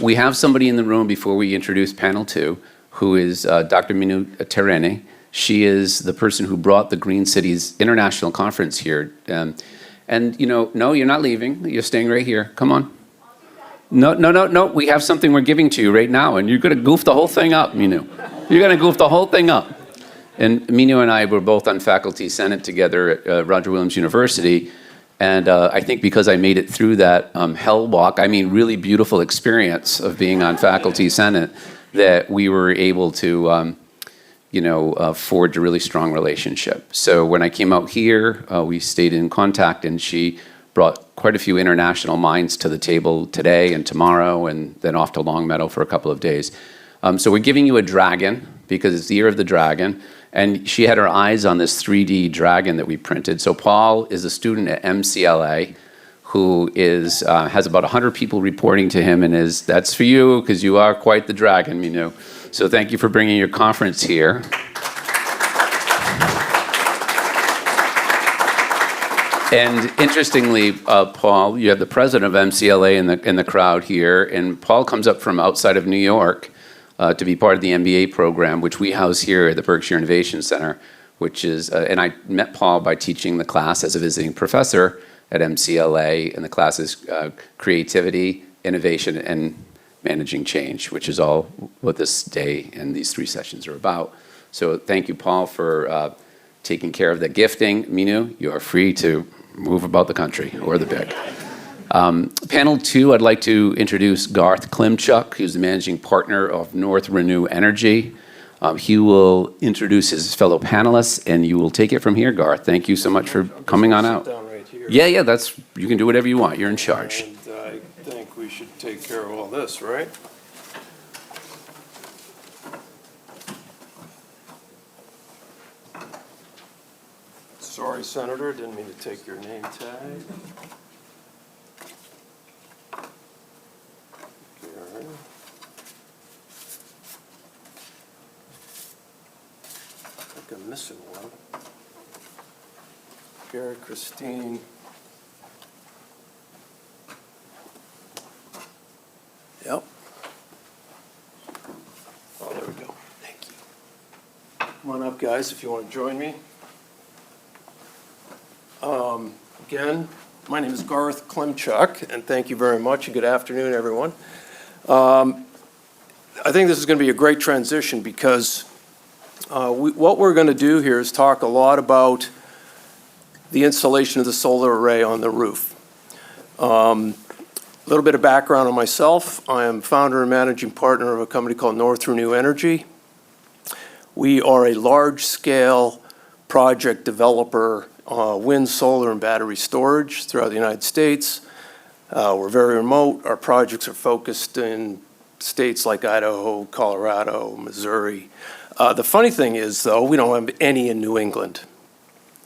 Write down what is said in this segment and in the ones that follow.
We have somebody in the room before we introduce panel 2, who is Dr. Minu Terene. She is the person who brought the Green Cities International Conference here. And no, you're not leaving. You're staying right here. Come on. No. We have something we're giving to you right now, and you're going to goof the whole thing up, Minu. You're going to goof the whole thing up. And Minu and I were both on faculty senate together at Roger Williams University. And I think because I made it through that hell walk, really beautiful experience of being on faculty senate, that we were able to forge a really strong relationship. So when I came out here, we stayed in contact, and she brought quite a few international minds to the table today and tomorrow, and then off to Longmeadow for a couple of days. So we're giving you a dragon, because it's the year of the dragon, and she had her eyes on this 3D dragon that we printed. So Paul is a student at MCLA who has about 100 people reporting to him, and that's for you, because you are quite the dragon, Minu. So thank you for bringing your conference here. And interestingly, Paul, you have the president of MCLA in the crowd here, and Paul comes up from outside of New York to be part of the MBA program, which we house here at the Berkshire Innovation Center, which is, and I met Paul by teaching the class as a visiting professor at MCLA, and the class is Creativity, Innovation, and Managing Change, which is all what this day and these 3 sessions are about. So thank you, Paul, for taking care of the gifting. Minu, you are free to move about the country or the big. Panel 2, I'd like to introduce Garth Klimchuk, who's the managing partner of North Renew Energy. He will introduce his fellow panelists, and you will take it from here, Garth. Thank you so much for coming on out. Down right here. Yeah, you can do whatever you want. You're in charge. And I think we should take care of all this, right? Sorry, Senator, didn't mean to take your name tag. Gary. I think I'm missing one. Gary, Christine. Yep. Oh, there we go. Thank you. Come on up, guys, if you want to join me. Again, my name is Garth Klimchuk, and thank you very much, and good afternoon, everyone. I think this is going to be a great transition, because what we're going to do here is talk a lot about the installation of the solar array on the roof. A little bit of background on myself. I am founder and managing partner of a company called North Renew Energy. We are a large-scale project developer, wind, solar, and battery storage throughout the United States. We're very remote. Our projects are focused in states like Idaho, Colorado, Missouri. The funny thing is, though, we don't have any in New England.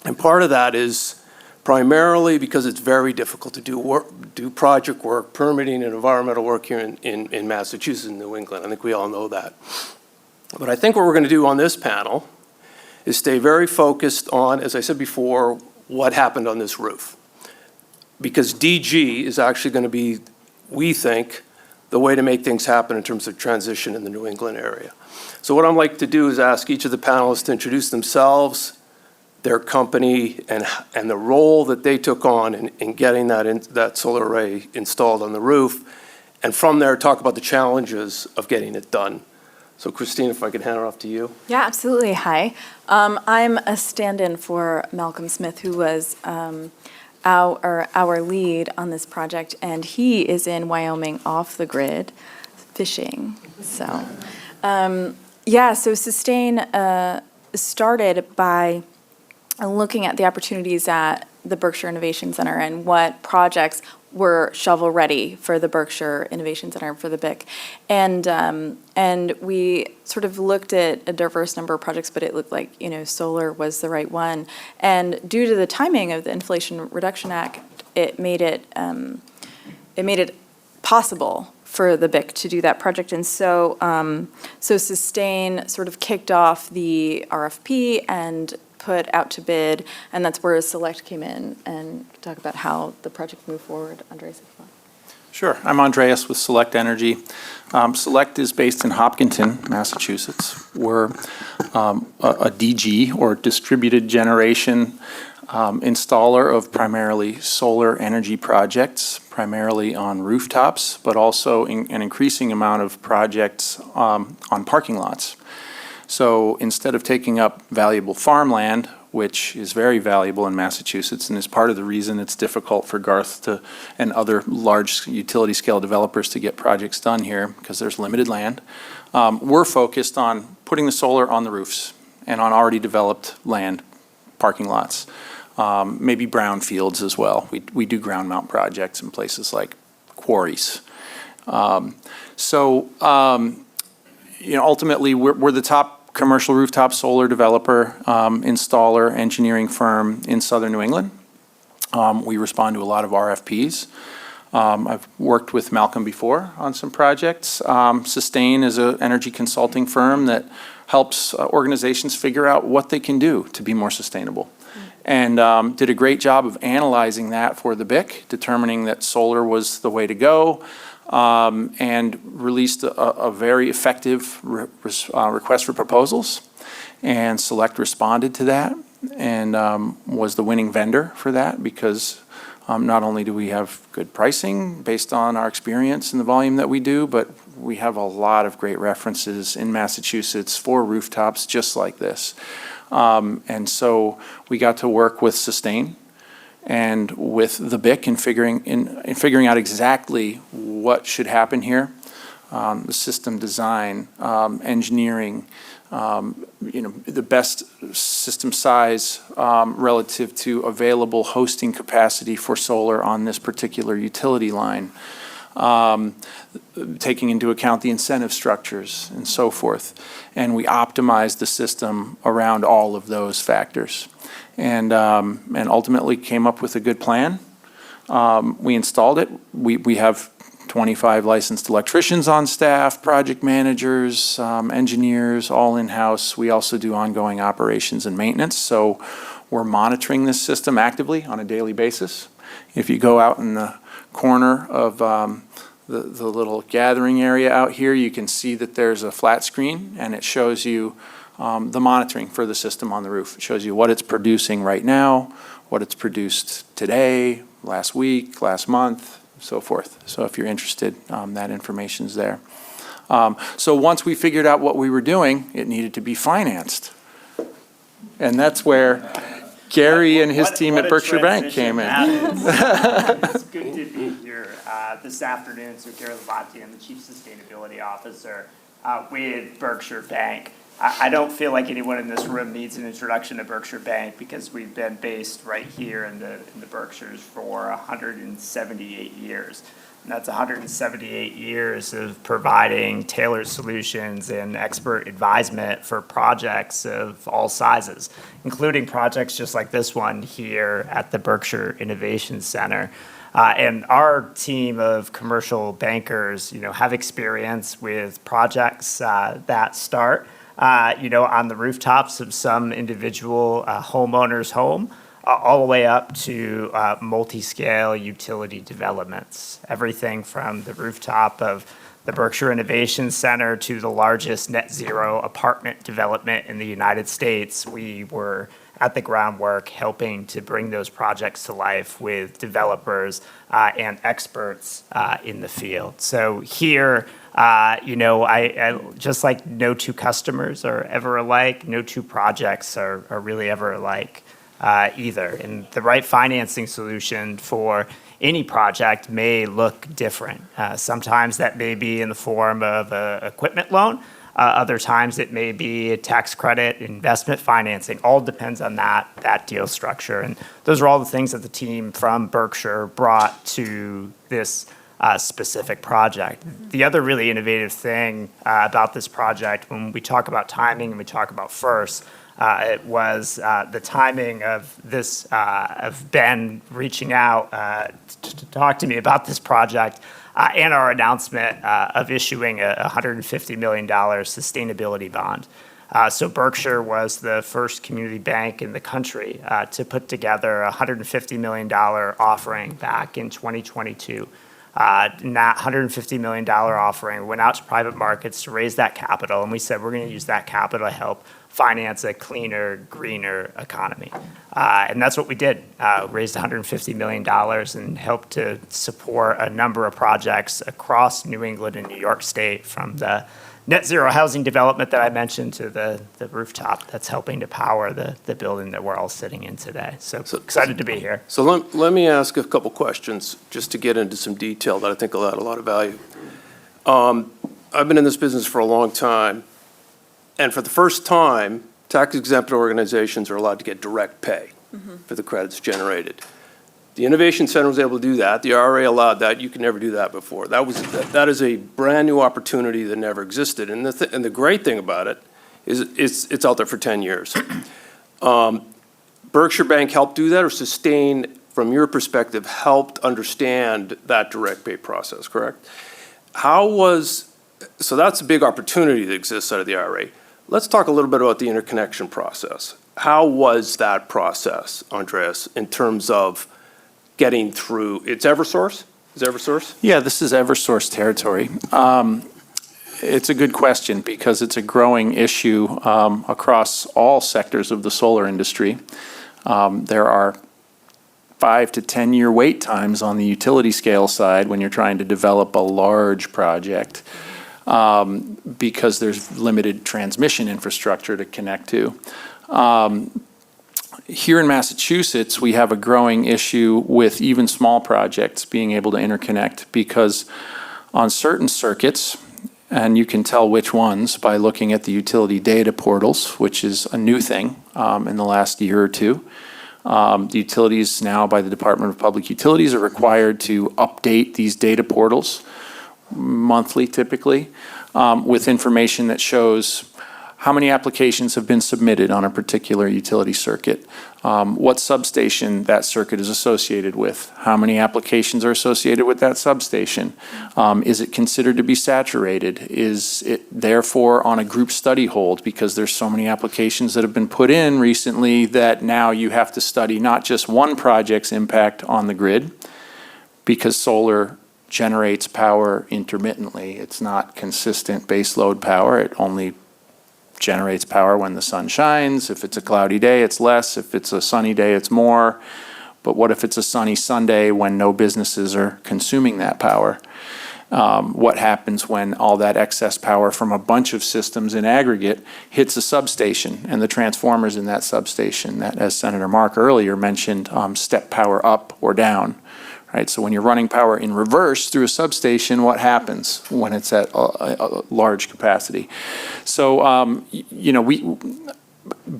And part of that is primarily because it's very difficult to do project work, permitting, and environmental work here in Massachusetts and New England. I think we all know that. But I think what we're going to do on this panel is stay very focused on, as I said before, what happened on this roof. Because DG is actually going to be, we think, the way to make things happen in terms of transition in the New England area. So what I'd like to do is ask each of the panelists to introduce themselves, their company, and the role that they took on in getting that solar array installed on the roof, and from there talk about the challenges of getting it done. So Christine, if I could hand it off to you. Yeah, absolutely. Hi. I'm a stand-in for Malcolm Smith, who was our lead on this project, and he is in Wyoming off the grid fishing. So, so Sustain started by looking at the opportunities at the Berkshire Innovation Center and what projects were shovel-ready for the Berkshire Innovation Center, for the BIC. And we sort of looked at a diverse number of projects, but it looked like, solar was the right one. And due to the timing of the Inflation Reduction Act, it made it possible for the BIC to do that project. And so Sustain sort of kicked off the RFP and put out to bid, and that's where Select came in and talk about how the project moved forward. Andres, if you want. Sure. I'm Andreas with Select Energy. Select is based in Hopkinton, Massachusetts. We're a DG, or distributed generation installer of primarily solar energy projects, primarily on rooftops, but also an increasing amount of projects on parking lots. So instead of taking up valuable farmland, which is very valuable in Massachusetts and is part of the reason it's difficult for Garth and other large utility scale developers to get projects done here, because there's limited land, we're focused on putting the solar on the roofs and on already developed land, parking lots, maybe brownfields as well. We do ground mount projects in places like quarries. Ultimately, we're the top commercial rooftop solar developer, installer, engineering firm in southern New England. We respond to a lot of RFPs. I've worked with Malcolm before on some projects. Sustain is an energy consulting firm that helps organizations figure out what they can do to be more sustainable. And did a great job of analyzing that for the BIC, determining that solar was the way to go, and released a very effective request for proposals. And Select responded to that and was the winning vendor for that, because not only do we have good pricing based on our experience and the volume that we do, but we have a lot of great references in Massachusetts for rooftops just like this. And so we got to work with Sustain and with the BIC in figuring out exactly what should happen here. The system design, engineering, the best system size relative to available hosting capacity for solar on this particular utility line, taking into account the incentive structures and so forth. And we optimized the system around all of those factors, and ultimately came up with a good plan. We installed it. We have 25 licensed electricians on staff, project managers, engineers, all in-house. We also do ongoing operations and maintenance. So we're monitoring this system actively on a daily basis. If you go out in the corner of the little gathering area out here, you can see that there's a flat screen, and it shows you the monitoring for the system on the roof. It shows you what it's producing right now, what it's produced today, last week, last month, so forth. So if you're interested, that information's there. So once we figured out what we were doing, it needed to be financed. And that's where Gary and his team at Berkshire Bank came in. It's good to be here this afternoon. So Gary Labate, I'm the Chief Sustainability Officer with Berkshire Bank. I don't feel like anyone in this room needs an introduction to Berkshire Bank, because we've been based right here in the Berkshires for 178 years. And that's 178 years of providing tailored solutions and expert advisement for projects of all sizes, including projects just like this one here at the Berkshire Innovation Center. And our team of commercial bankers, have experience with projects that start on the rooftops of some individual homeowner's home, all the way up to multi-scale utility developments. Everything from the rooftop of the Berkshire Innovation Center to the largest net zero apartment development in the United States. We were at the groundwork helping to bring those projects to life with developers and experts in the field. So here, I just like no two customers are ever alike, no two projects are really ever alike either. And the right financing solution for any project may look different. Sometimes that may be in the form of an equipment loan. Other times it may be a tax credit, investment financing. All depends on that deal structure. And those are all the things that the team from Berkshire brought to this specific project. The other really innovative thing about this project, when we talk about timing and we talk about first, it was the timing of this, of Ben reaching out to talk to me about this project and our announcement of issuing a $150 million sustainability bond. So Berkshire was the first community bank in the country to put together a $150 million offering back in 2022. in that $150 million offering, we went out to private markets to raise that capital, and we said we're going to use that capital to help finance a cleaner, greener economy. And that's what we did. Raised $150 million and helped to support a number of projects across New England and New York State, from the net zero housing development that I mentioned to the rooftop that's helping to power the building that we're all sitting in today. So excited to be here. So let me ask a couple questions just to get into some detail that I think will add a lot of value. I've been in this business for a long time, and for the first time, tax-exempt organizations are allowed to get direct pay for the credits generated. The Innovation Center was able to do that. The RA allowed that. You could never do that before. That is a brand-new opportunity that never existed. And the great thing about it is it's out there for 10 years. Berkshire Bank helped do that, or Sustain, from your perspective, helped understand that direct pay process, correct? So that's a big opportunity that exists out of the IRA. Let's talk a little bit about the interconnection process. How was that process, Andreas, in terms of getting through? It's Eversource? Is it Eversource? Yeah, this is Eversource territory. It's a good question because it's a growing issue across all sectors of the solar industry. There are 5 to 10 year wait times on the utility scale side when you're trying to develop a large project, because there's limited transmission infrastructure to connect to. Here in Massachusetts, we have a growing issue with even small projects being able to interconnect, because on certain circuits, and you can tell which ones by looking at the utility data portals, which is a new thing in the last year or two. The utilities now, by the Department of Public Utilities, are required to update these data portals monthly, typically, with information that shows how many applications have been submitted on a particular utility circuit, what substation that circuit is associated with, how many applications are associated with that substation, is it considered to be saturated, is it therefore on a group study hold because there's so many applications that have been put in recently that now you have to study not just one project's impact on the grid, because solar generates power intermittently. It's not consistent base load power. It only generates power when the sun shines. If it's a cloudy day, it's less. If it's a sunny day, it's more. But what if it's a sunny Sunday when no businesses are consuming that power? What happens when all that excess power from a bunch of systems in aggregate hits a substation and the transformers in that substation that, as Senator Mark earlier mentioned, step power up or down? Right, so when you're running power in reverse through a substation, what happens when it's at a large capacity? So,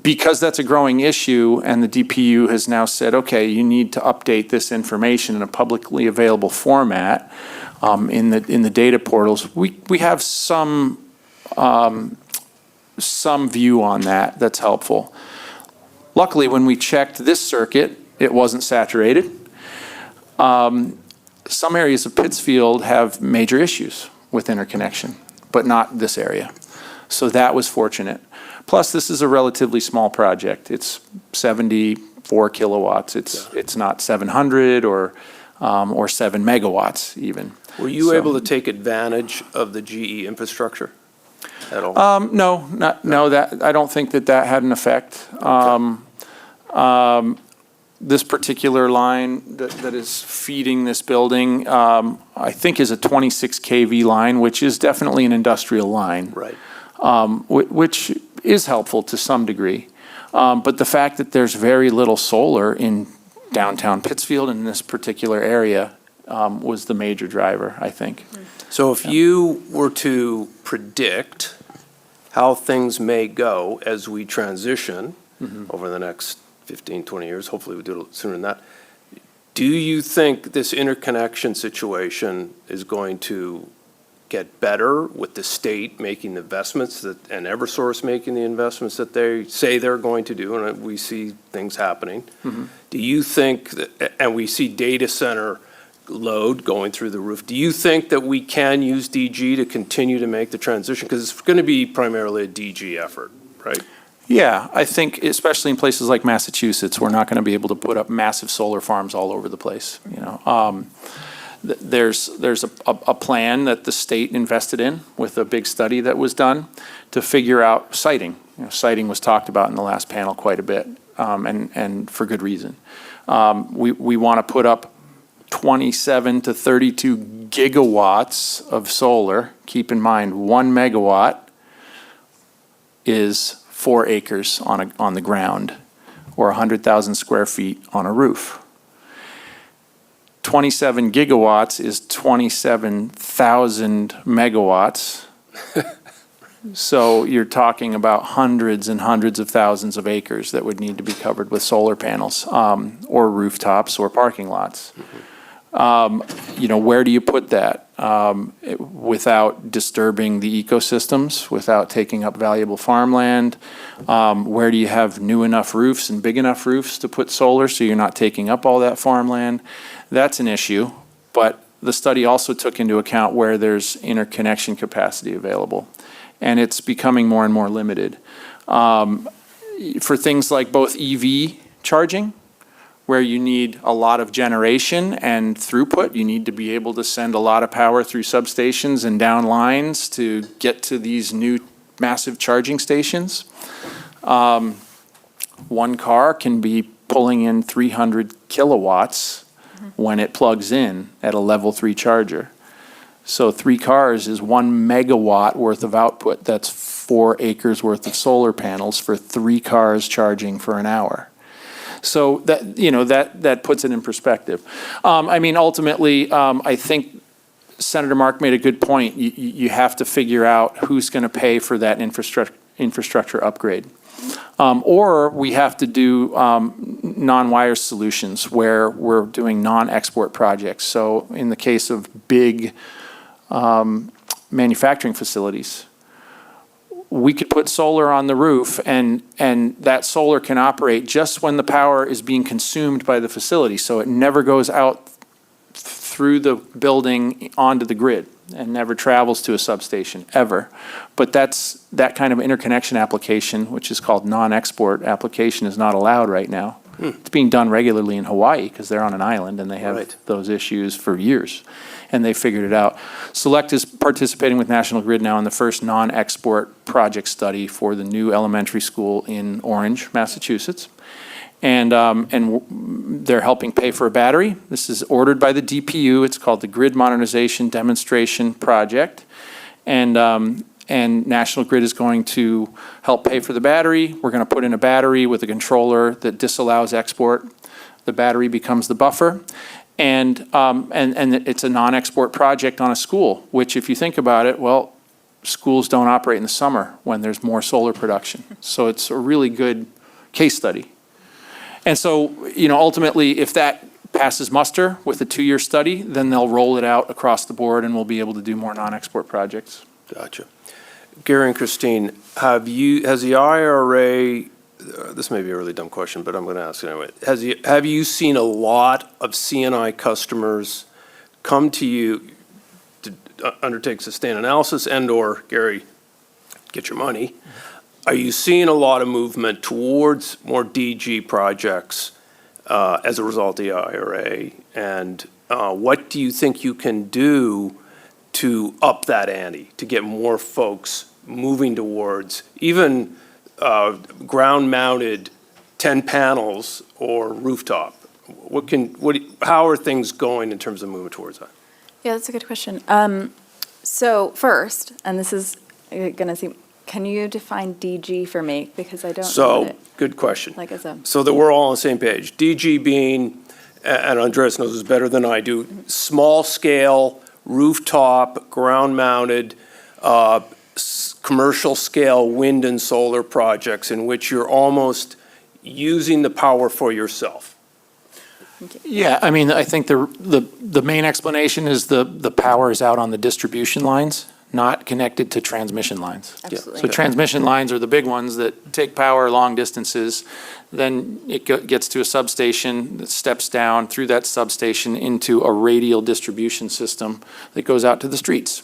because that's a growing issue and the DPU has now said, okay, you need to update this information in a publicly available format in the data portals, we have some view on that that's helpful. Luckily, when we checked this circuit, it wasn't saturated. Some areas of Pittsfield have major issues with interconnection, but not this area. So that was fortunate. Plus, this is a relatively small project. It's 74 kilowatts. It's not 700 or 7 megawatts even. Were you able to take advantage of the GE infrastructure at all? No, that I don't think that had an effect. This particular line that is feeding this building, I think is a 26 kV line, which is definitely an industrial line. Right. Which is helpful to some degree. But the fact that there's very little solar in downtown Pittsfield in this particular area was the major driver, I think. So if you were to predict how things may go as we transition over the next 15, 20 years, hopefully we do it sooner than that, do you think this interconnection situation is going to get better with the state making the investments and Eversource making the investments that they say they're going to do, and we see things happening? Do you think that, and we see data center load going through the roof, do you think that we can use DG to continue to make the transition? Because it's going to be primarily a DG effort, right? Yeah, I think especially in places like Massachusetts, we're not going to be able to put up massive solar farms all over the place. There's a plan that the state invested in with a big study that was done to figure out siting. Siting was talked about in the last panel quite a bit, and for good reason. We want to put up 27 to 32 gigawatts of solar. Keep in mind, 1 megawatt is 4 acres on the ground, or 100,000 square feet on a roof. 27 gigawatts is 27,000 megawatts. So you're talking about hundreds and hundreds of thousands of acres that would need to be covered with solar panels, or rooftops or parking lots. Where do you put that without disturbing the ecosystems, without taking up valuable farmland? Where do you have new enough roofs and big enough roofs to put solar so you're not taking up all that farmland? That's an issue, but the study also took into account where there's interconnection capacity available, and it's becoming more and more limited. For things like both EV charging, where you need a lot of generation and throughput, you need to be able to send a lot of power through substations and down lines to get to these new massive charging stations. One car can be pulling in 300 kilowatts when it plugs in at a level 3 charger. So 3 cars is 1 megawatt worth of output. That's 4 acres worth of solar panels for 3 cars charging for an hour. So that puts it in perspective. Ultimately, I think Senator Mark made a good point. You have to figure out who's going to pay for that infrastructure upgrade. Or we have to do non-wire solutions where we're doing non-export projects. So in the case of big manufacturing facilities, we could put solar on the roof, and that solar can operate just when the power is being consumed by the facility. So it never goes out through the building onto the grid and never travels to a substation, ever. But that kind of interconnection application, which is called non-export application, is not allowed right now. It's being done regularly in Hawaii because they're on an island and they have those issues for years, and they figured it out. Select is participating with National Grid now in the first non-export project study for the new elementary school in Orange, Massachusetts. And they're helping pay for a battery. This is ordered by the DPU. It's called the Grid Modernization Demonstration Project. And National Grid is going to help pay for the battery. We're going to put in a battery with a controller that disallows export. The battery becomes the buffer. And it's a non-export project on a school, which if you think about it, well, schools don't operate in the summer when there's more solar production. So it's a really good case study. And so, ultimately, if that passes muster with a 2-year study, then they'll roll it out across the board and we'll be able to do more non-export projects. Gotcha. Gary and Christine, has the IRA, this may be a really dumb question, but I'm going to ask it anyway. Have you seen a lot of C&I customers come to you to undertake sustain analysis and/or, Gary, get your money? Are you seeing a lot of movement towards more DG projects as a result of the IRA? And what do you think you can do to up that ante, to get more folks moving towards even ground-mounted 10 panels or rooftop? How are things going in terms of moving towards that? Yeah, that's a good question. So first, and this is going to seem, can you define DG for me? Because I don't know what it, good question. like as a, So that we're all on the same page. DG being, and Andreas knows this better than I do, small scale, rooftop, ground-mounted, commercial scale wind and solar projects in which you're almost using the power for yourself. Yeah, I think the main explanation is the power is out on the distribution lines, not connected to transmission lines. absolutely. So transmission lines are the big ones that take power long distances. Then it gets to a substation that steps down through that substation into a radial distribution system that goes out to the streets.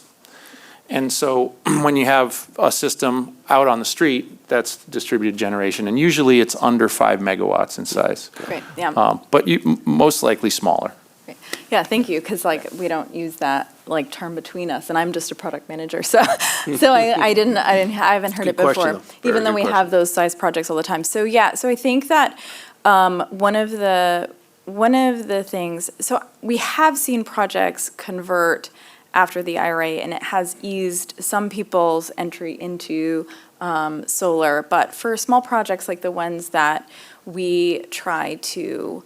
And so when you have a system out on the street, that's distributed generation. And usually it's under 5 megawatts in size. Great, yeah. But most likely smaller. Great. Yeah, thank you, because like, we don't use that like term between us, and I'm just a product manager, so, I haven't heard it Good question, before. though. Very Even though good we question. have those size projects all the time. So, yeah, so I think that one of the things, so we have seen projects convert after the IRA, and it has eased some people's entry into solar. But for small projects like the ones that we try to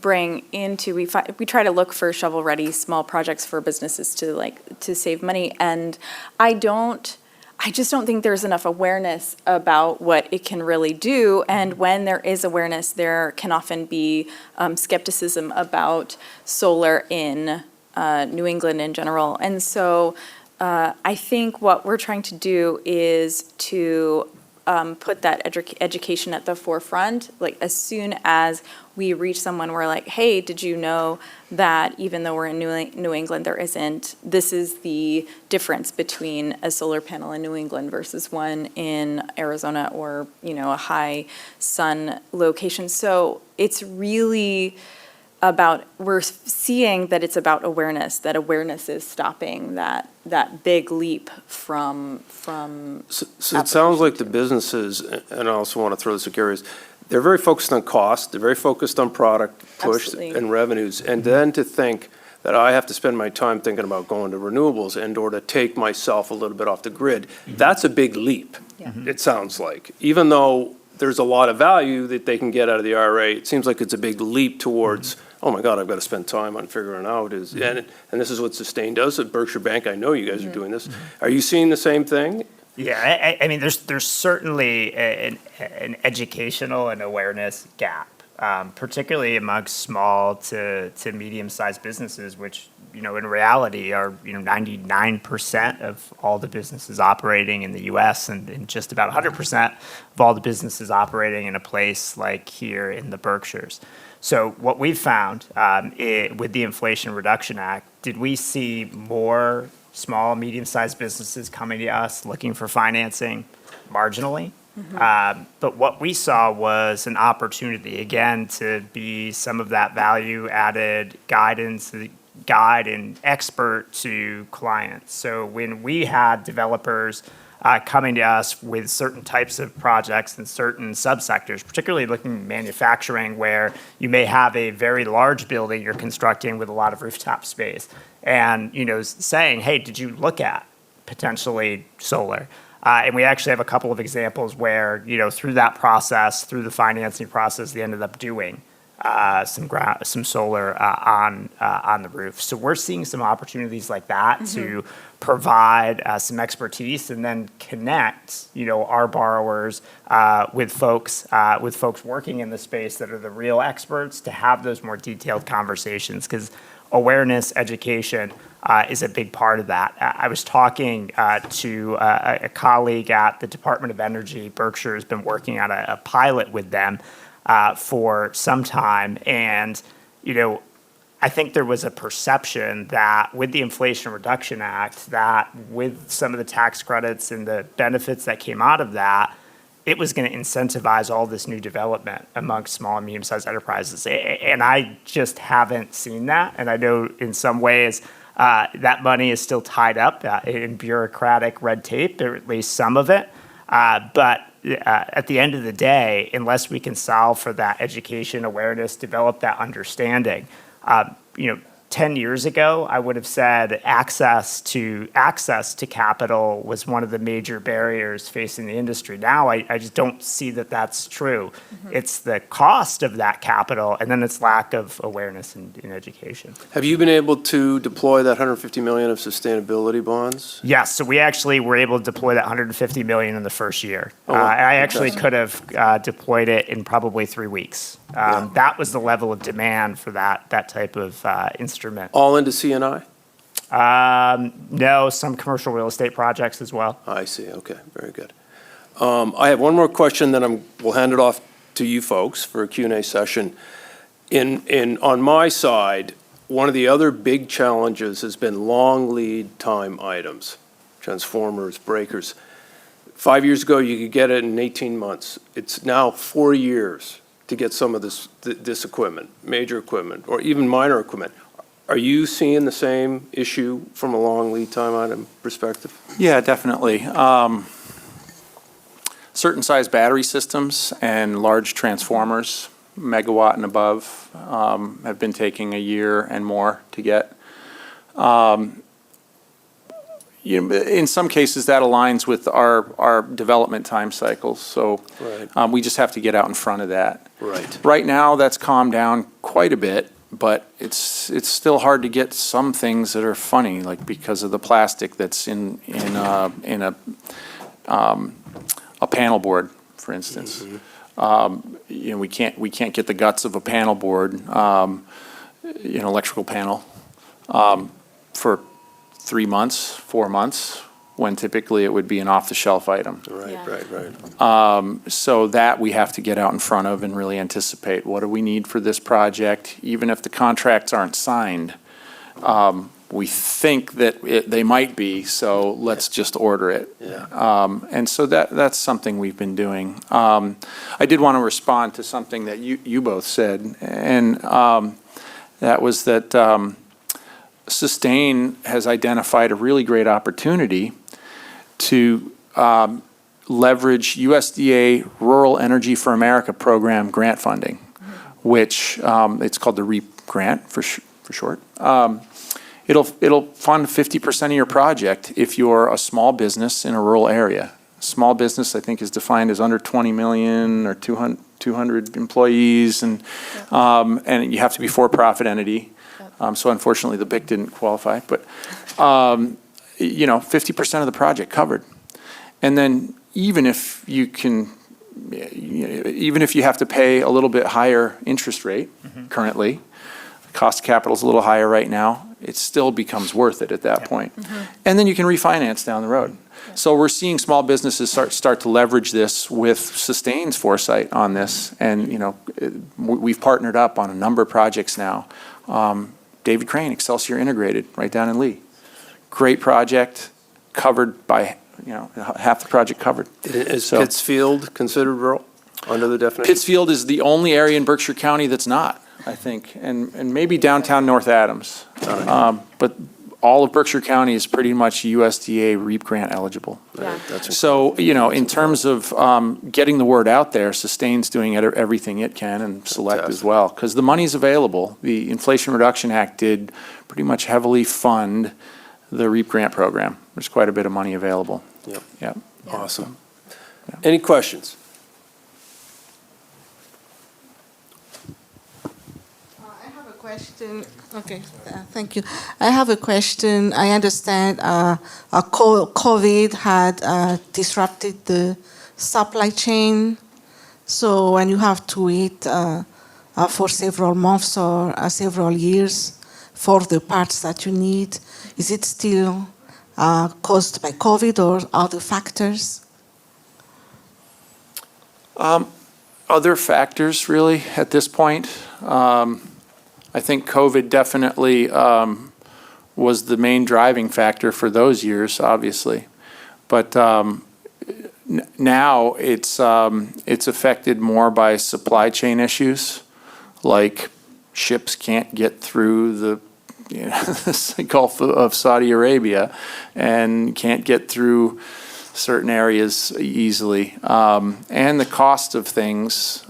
bring into, we try to look for shovel-ready small projects for businesses to save money. And I just don't think there's enough awareness about what it can really do. And when there is awareness, there can often be skepticism about solar in New England in general. And so I think what we're trying to do is to put that education at the forefront. Like, as soon as we reach someone, we're like, hey, did you know that even though we're in New England, this is the difference between a solar panel in New England versus one in Arizona or, a high sun location. So it's really we're seeing that it's about awareness, that awareness is stopping that big leap from. So it sounds like the businesses, and I also want to throw this at Gary's, they're very focused on cost, they're very focused on product push Absolutely. and revenues. And then to think that I have to spend my time thinking about going to renewables and/or to take myself a little bit off the grid, that's a big leap, Yeah. it sounds like. Even though there's a lot of value that they can get out of the IRA, it seems like it's a big leap towards, oh my God, I've got to spend time on figuring out and this is what Sustain does at Berkshire Bank. I know you guys are doing this. Are you seeing the same thing? Yeah, I mean, there's certainly an educational and awareness gap, particularly amongst small to medium-sized businesses, which, in reality are, 99% of all the businesses operating in the U.S. and just about 100% of all the businesses operating in a place like here in the Berkshires. So what we've found with the Inflation Reduction Act, did we see more small, medium-sized businesses coming to us looking for financing? Marginally. But what we saw was an opportunity, again, to be some of that value-added guidance, guide and expert to clients. So when we had developers coming to us with certain types of projects and certain subsectors, particularly looking at manufacturing, where you may have a very large building you're constructing with a lot of rooftop space, and saying, hey, did you look at potentially solar? And we actually have a couple of examples where, through that process, through the financing process, they ended up doing some solar on the roof. So we're seeing some opportunities like that to provide some expertise and then connect, our borrowers with folks working in the space that are the real experts to have those more detailed conversations, because awareness, education is a big part of that. I was talking to a colleague at the Department of Energy. Berkshire has been working on a pilot with them for some time. And, I think there was a perception that with the Inflation Reduction Act, that with some of the tax credits and the benefits that came out of that, it was going to incentivize all this new development amongst small and medium-sized enterprises. And I just haven't seen that. And I know in some ways that money is still tied up in bureaucratic red tape, or at least some of it. But at the end of the day, unless we can solve for that education, awareness, develop that understanding, 10 years ago, I would have said access to capital was one of the major barriers facing the industry. Now, I just don't see that that's true. It's the cost of that capital, and then it's lack of awareness in education. Have you been able to deploy that $150 million of sustainability bonds? Yes, so we actually were able to deploy that $150 million in the first year. Oh, wow. I actually could have deployed it in probably 3 weeks. That was the level of demand for that type of instrument. All into C&I? No, some commercial real estate projects as well. I see, okay, very good. I have one more question, then we'll hand it off to you folks for a Q&A session. On my side, one of the other big challenges has been long lead time items, transformers, breakers. 5 years ago, you could get it in 18 months. It's now 4 years to get some of this equipment, major equipment, or even minor equipment. Are you seeing the same issue from a long lead time item perspective? Yeah, definitely. Certain size battery systems and large transformers, megawatt and above, have been taking a year and more to get. In some cases, that aligns with our development time cycles, so Right. we just have to get out in front of that. Right. Right now, that's calmed down quite a bit, but it's still hard to get some things that are funny, like because of the plastic that's in a panel board, for instance. We can't get the guts of a panel board, electrical panel, for 3 months, 4 months, when typically it would be an off-the-shelf item. Right, Yeah. right. So that we have to get out in front of and really anticipate, what do we need for this project? Even if the contracts aren't signed, we think that they might be, so let's just order it. Yeah. And so that's something we've been doing. I did want to respond to something that you both said, and that was that Sustain has identified a really great opportunity to leverage USDA Rural Energy for America program grant funding, which it's called the REAP grant for short. It'll fund 50% of your project if you're a small business in a rural area. Small business, I think, is defined as under 20 million or 200 employees, and you have to be for-profit entity. So unfortunately, the BIC didn't qualify, but 50% of the project covered. And then even if you have to pay a little bit higher interest rate currently, cost of capital is a little higher right now, it still becomes worth it at that point. And then you can refinance down the road. So we're seeing small businesses start to leverage this with Sustain's foresight on this. And, we've partnered up on a number of projects now. David Crane, Excelsior Integrated, right down in Lee. Great project, covered by, half the project covered. Is So- Pittsfield considered rural under the definition? Pittsfield is the only area in Berkshire County that's not, I think, and maybe downtown North Adams. But all of Berkshire County is pretty much USDA REAP grant eligible. Yeah. That's So, in terms of getting the word out there, Sustain's doing everything it can, and Select as Fantastic. well, because the money's available. The Inflation Reduction Act did pretty much heavily fund the REAP grant program. There's quite a bit of money available. Yep. Yeah. Awesome. Any questions? I have a question. Okay, thank you. I have a question. I understand COVID had disrupted the supply chain. So when you have to wait for several months or several years for the parts that you need, is it still caused by COVID or other factors? Other factors, really, at this point. I think COVID definitely was the main driving factor for those years, obviously. But now it's affected more by supply chain issues, like ships can't get through the Gulf of Saudi Arabia and can't get through certain areas easily, and the cost of things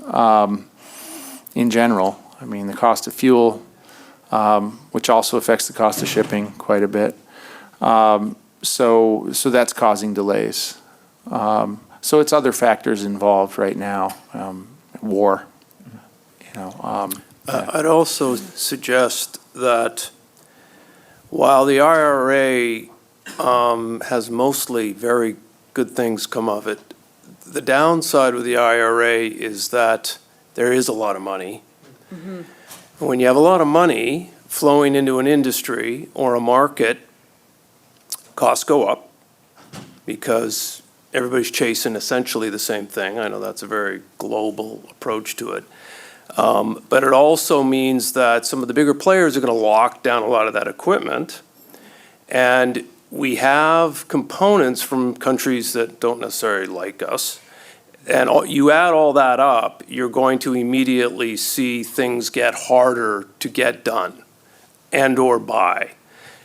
in general. I mean, the cost of fuel, which also affects the cost of shipping quite a bit. So that's causing delays. So it's other factors involved right now. War. I'd also suggest that while the IRA has mostly very good things come of it, the downside with the IRA is that there is a lot of money. When you have a lot of money flowing into an industry or a market, costs go up because everybody's chasing essentially the same thing. I know that's a very global approach to it. But it also means that some of the bigger players are going to lock down a lot of that equipment. And we have components from countries that don't necessarily like us And you add all that up, you're going to immediately see things get harder to get done and/or buy.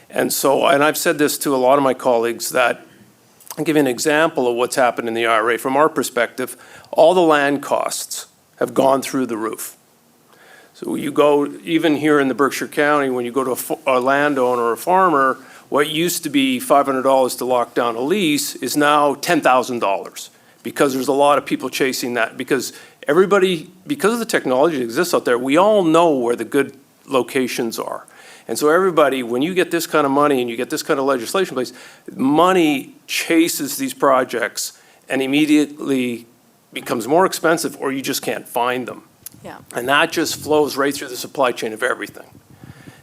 And so, and I've said this to a lot of my colleagues, that I'll give you an example of what's happened in the IRA. From our perspective, all the land costs have gone through the roof. So you go, even here in the Berkshire County, when you go to a landowner or a farmer, what used to be $500 to lock down a lease is now $10,000, because there's a lot of people chasing that. Because everybody, because of the technology that exists out there, we all know where the good locations are. And so everybody, when you get this kind of money and you get this kind of legislation in place, money chases these projects and immediately becomes more expensive, or you just can't find them. Yeah. And that just flows right through the supply chain of everything.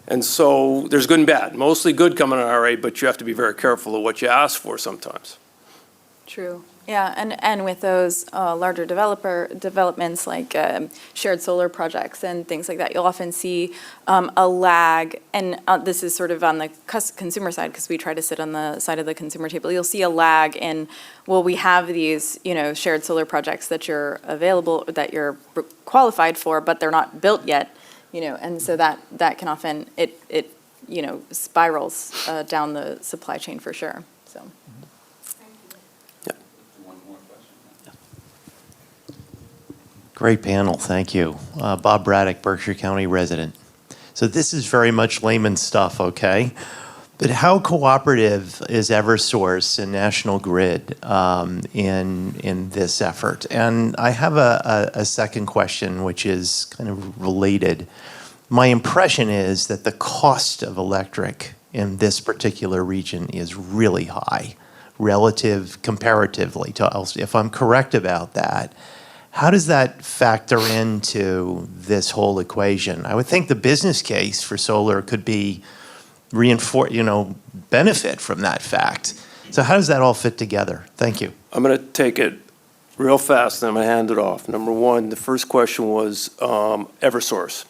And so there's good and bad. Mostly good coming out of IRA, but you have to be very careful of what you ask for sometimes. True. Yeah, and with those larger developments like shared solar projects and things like that, you'll often see a lag, and this is sort of on the consumer side, because we try to sit on the side of the consumer table. You'll see a lag in, well, we have these, shared solar projects that you're available, that you're qualified for, but they're not built yet, and so that can often, it spirals down the supply chain for sure, so. Great panel, thank you. Bob Braddock, Berkshire County resident. So this is very much layman stuff, okay? But how cooperative is Eversource and National Grid in this effort? And I have a second question, which is kind of related. My impression is that the cost of electric in this particular region is really high, comparatively to else. If I'm correct about that, how does that factor into this whole equation? I would think the business case for solar could be benefit from that fact. So how does that all fit together? Thank you. I'm going to take it real fast, and I'm going to hand it off. Number one, the first question was Eversource.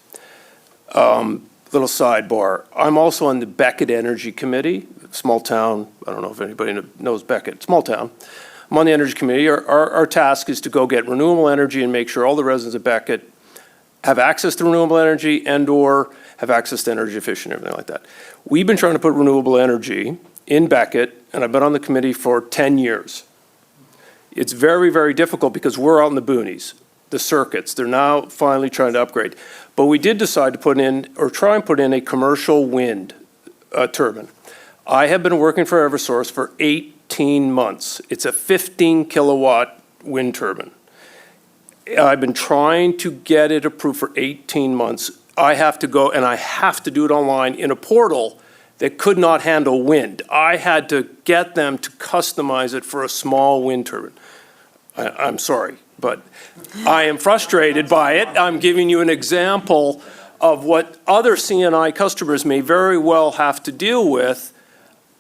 Little sidebar. I'm also on the Beckett Energy Committee, small town. I don't know if anybody knows Beckett, small town. I'm on the Energy Committee. Our task is to go get renewable energy and make sure all the residents of Beckett have access to renewable energy and/or have access to energy efficient, everything like that. We've been trying to put renewable energy in Beckett, and I've been on the committee for 10 years. It's very, very difficult because we're out in the boonies, the circuits. They're now finally trying to upgrade. But we did decide to put in, or try and put in, a commercial wind turbine. I have been working for Eversource for 18 months. It's a 15 kilowatt wind turbine. I've been trying to get it approved for 18 months. I have to go, and I have to do it online in a portal that could not handle wind. I had to get them to customize it for a small wind turbine. I'm sorry, but I am frustrated by it. I'm giving you an example of what other CNI customers may very well have to deal with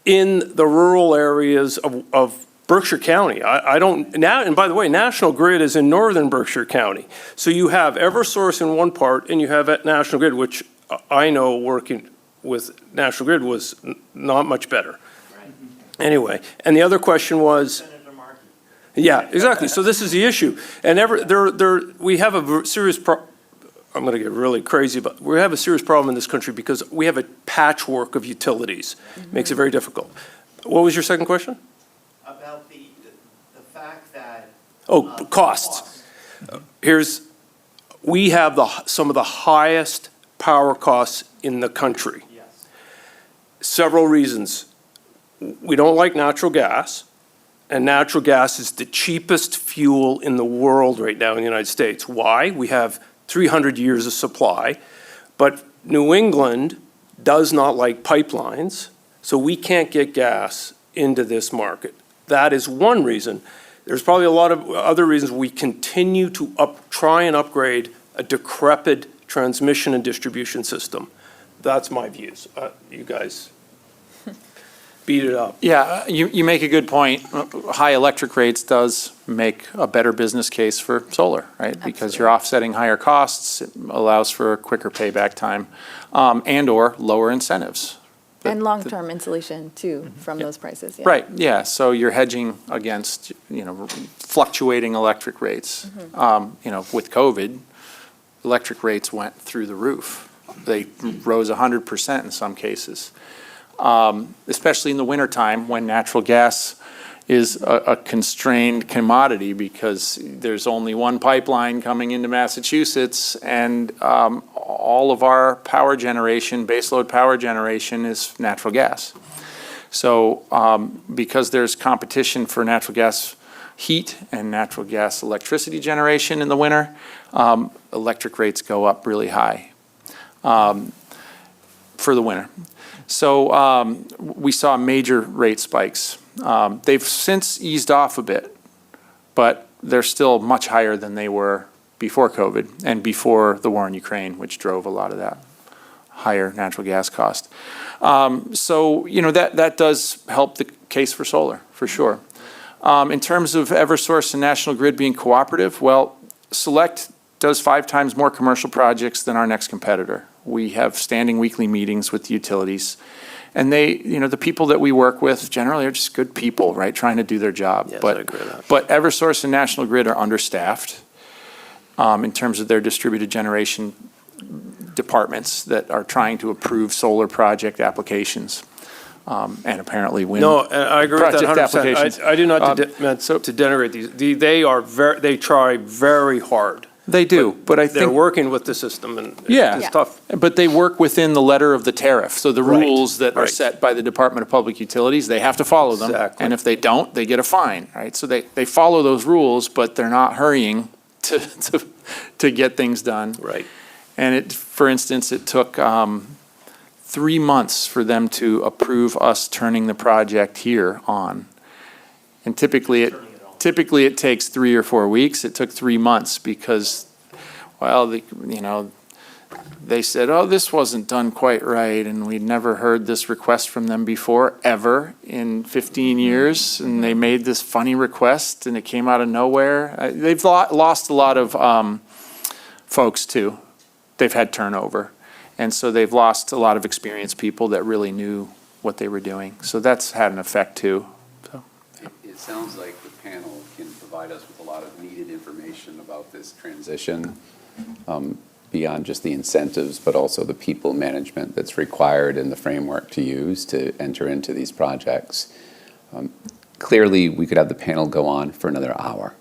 in the rural areas of Berkshire County. I don't, now, and by the way, National Grid is in northern Berkshire County. So you have Eversource in one part, and you have National Grid, which I know working with National Grid was not much better. Anyway, and the other question was, yeah, exactly. So this is the issue. And we have a serious I'm going to get really crazy, but we have a serious problem in this country because we have a patchwork of utilities. Makes it very difficult. What was your second question? About the fact that... costs. We have some of the highest power costs in the country. Yes. Several reasons. We don't like natural gas, and natural gas is the cheapest fuel in the world right now in the United States. Why? We have 300 years of supply, but New England does not like pipelines, so we can't get gas into this market. That is one reason. There's probably a lot of other reasons. We continue to try and upgrade a decrepit transmission and distribution system. That's my views. You guys beat it up. Yeah, you make a good point. High electric rates does make a better business case for solar, right? Because you're offsetting higher costs, it allows for a quicker payback time, and/or lower incentives. And long-term insulation too, from those prices, yeah. Right, yeah, so you're hedging against, fluctuating electric rates. With COVID, electric rates went through the roof. They rose 100% in some cases, especially in the wintertime when natural gas is a constrained commodity because there's only one pipeline coming into Massachusetts, and all of our power generation, baseload power generation, is natural gas. So because there's competition for natural gas heat and natural gas electricity generation in the winter, electric rates go up really high for the winter. So we saw major rate spikes. They've since eased off a bit, but they're still much higher than they were before COVID and before the war in Ukraine, which drove a lot of that higher natural gas cost. So, that does help the case for solar, for sure. In terms of Eversource and National Grid being cooperative, well, Select does 5 times more commercial projects than our next competitor. We have standing weekly meetings with the utilities. And they, the people that we work with generally are just good people, right, trying to do their job. Yes, but, I agree with that. But Eversource and National Grid are understaffed in terms of their distributed generation departments that are trying to approve solar project applications and apparently win No, and I agree with that project 100%. applications. I do not meant to denigrate these. They try very hard. They do, but I They're think working with the system, and Yeah. it's tough. But they work within the letter of the tariff. So the Right, rules that are right. set by the Department of Public Utilities, they have to follow them. Exactly. And if they don't, they get a fine, right? So they follow those rules, but they're not hurrying to get things done. Right. And for instance, it took 3 months for them to approve us turning the project here on. And typically it takes 3 or 4 weeks. It took 3 months because, well, they said, oh, this wasn't done quite right, and we'd never heard this request from them before, ever, in 15 years, and they made this funny request, and it came out of nowhere. They've lost a lot of folks, too. They've had turnover, and so they've lost a lot of experienced people that really knew what they were doing. So that's had an effect, too. So. It sounds like the panel can provide us with a lot of needed information about this transition, beyond just the incentives, but also the people management that's required in the framework to use to enter into these projects. Clearly, we could have the panel go on for another hour,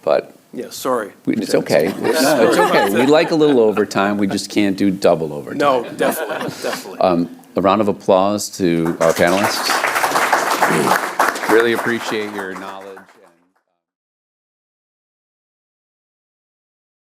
but Yeah, sorry. it's okay. No, it's okay. We like a little overtime. We just can't do double overtime. No, definitely. A round of applause to our panelists. Really appreciate your knowledge.